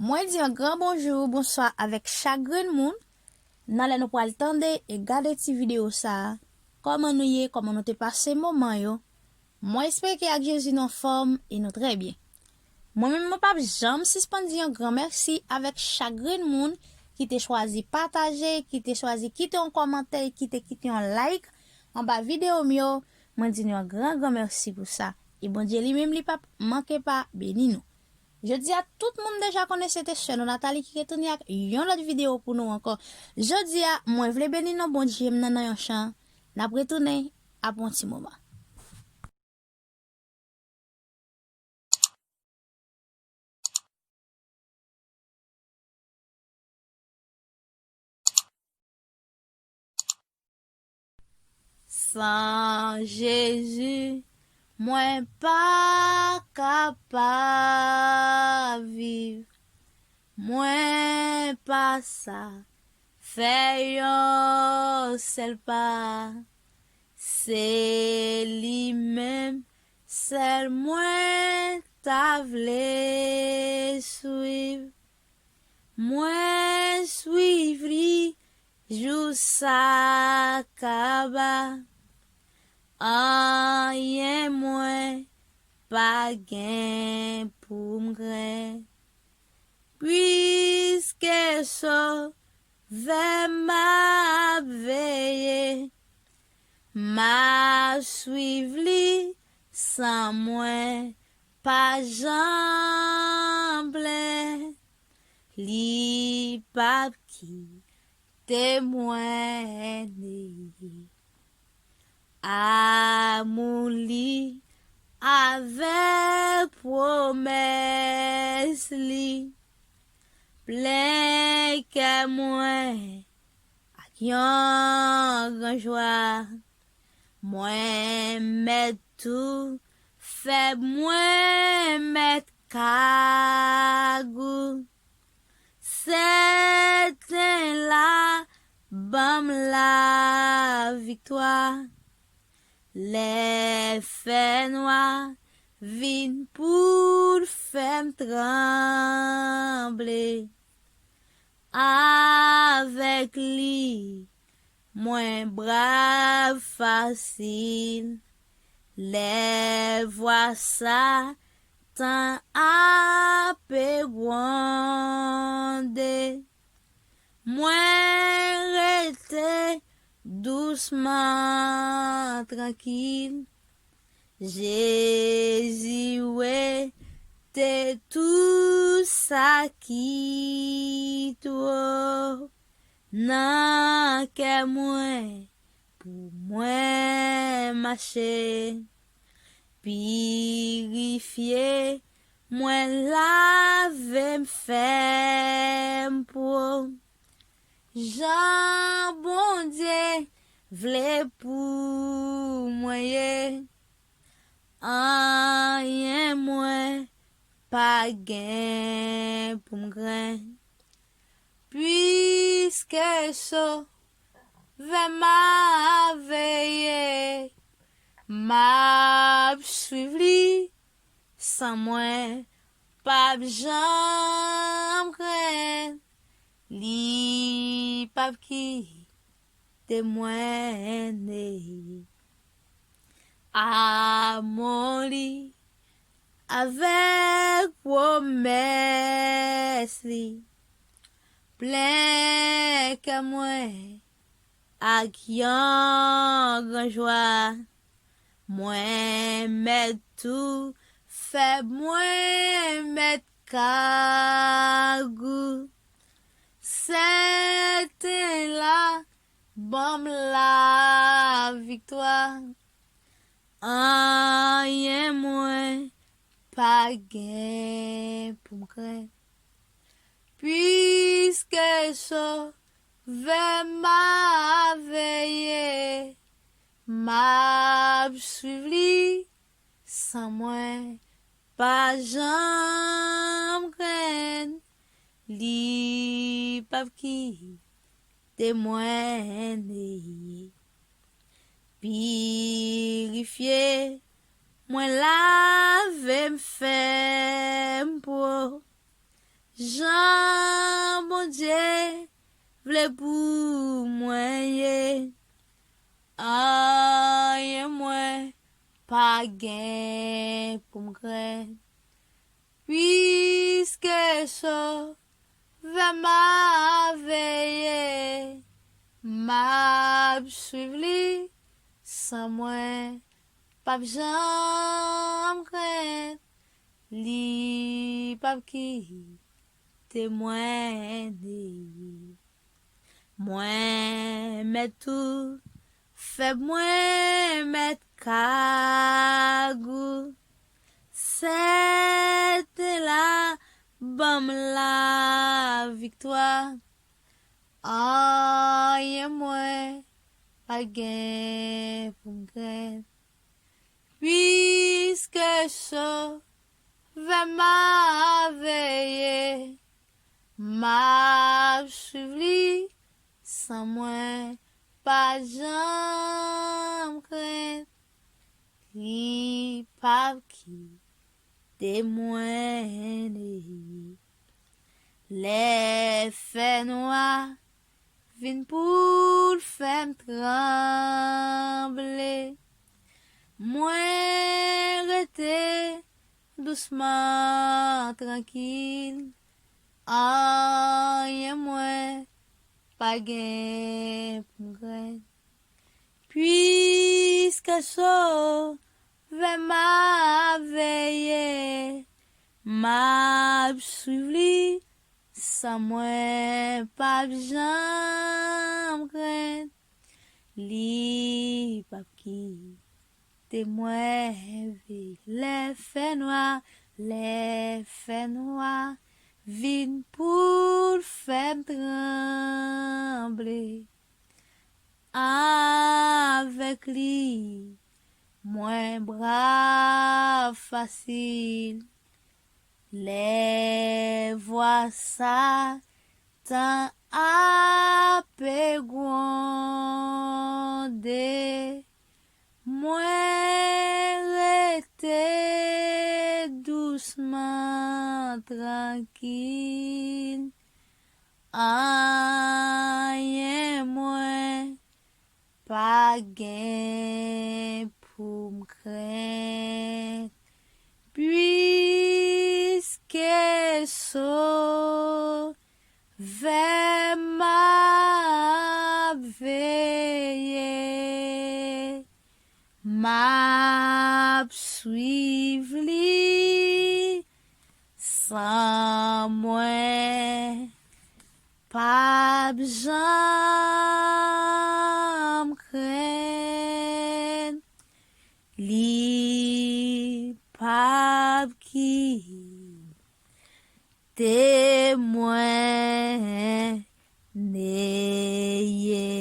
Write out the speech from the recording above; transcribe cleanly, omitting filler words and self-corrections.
Moi dis un grand bonjour, bonsoir avec chagrin moun. Nan le nou pral tande et gade ti vidéo ça. Comment nous y est, comment nous te passé moment yo. Moi espère que ak Jésus en forme et nous très bien. Moi-même mon pape j'aime suspendi un grand merci avec chagrin moun qui te choisi partager, qui te choisi quitter un commentaire, qui te quitter un like en bas vidéo mio. Moi dis un grand merci pour ça. Et bon Dieu lui-même li pas manquez pas béni nous. Je dis à tout le monde déjà connaît cette chaîne Nathalie qui retourne avec une autre vidéo pour nous encore. Je dis à moi vle béni non bon Dieu nan un chant. N'a retourner à bon petit moment. Sans Jésus, moi pas capable vivre. Moi pas ça. Fais yo seul pas. C'est lui-même, seul moi ta vle suivre. Moi suivre li, jou sa kaba. Rien moins pas gain pour m'gren. Puisque so vers ma veille, ma suivre li sans moi pas jamble. Li pap qui témoigne. Amour li avec promesse li plein que moi ak yon grand joie moi met tout fait moi met kagou c'est la bam la victoire. Les faits noirs viennent pour faire trembler. Avec lui, moins brave facile. Les voix ça tant à pégonder. Moins rester doucement tranquille. Jésus, ouais, t'es tout ça qui toi. Nan que moi, pour moi marcher. Purifier, moi laver m'femme pour. Jean bon Dieu, vle pour moi, rien moins, pas gain pour m'grain. Puisque so, vers ma veille, ma suivre sans moi, pas jambe. Li pap qui témoigne. Amour li avec promesse li plein que moi ak yon grand joie. Moi met tout fait moi met kagou. C'était la bam la victoire. Rien moins pas gain pour m'craindre. Puisque so vers ma veille, ma suivre sans moi pas jambe craindre. Li pap qui témoigne. Purifier, moi lave m'femme pour. Jean bon Dieu vle pou mwen ye. Aye mwen pa gen pou m'kren. Puisque so ve ma veye, m'a suiv li sans mwen pap jam kren. Li pap ki témoigner. Mwen met tout fait mwen met kagou. C'était la bam la victoire. Aye mwen pa gen pou m'kren. Puisque so ve ma veye, m'a suiv li sans mwen pa jam kren. Li pa ki témoigner. Les faits noirs vin pour faire trembler. Mwen rete doucement tranquille. Aye mwen pa gen pou m'kren. Puisque so ve ma veye, m'a suiv li sans mwen pa jam kren. Li pap ki témoin les faits noirs vin pour faire trembler. Avec li moins brave facile. Les voix ça tant à pégonder. Mwen rete doucement tranquille. Aye mwen pa gen pou m'kren. Puisque so ve ma veye, m'a suiv li sans mwen pa jam kren. Li pap ki témoin neye.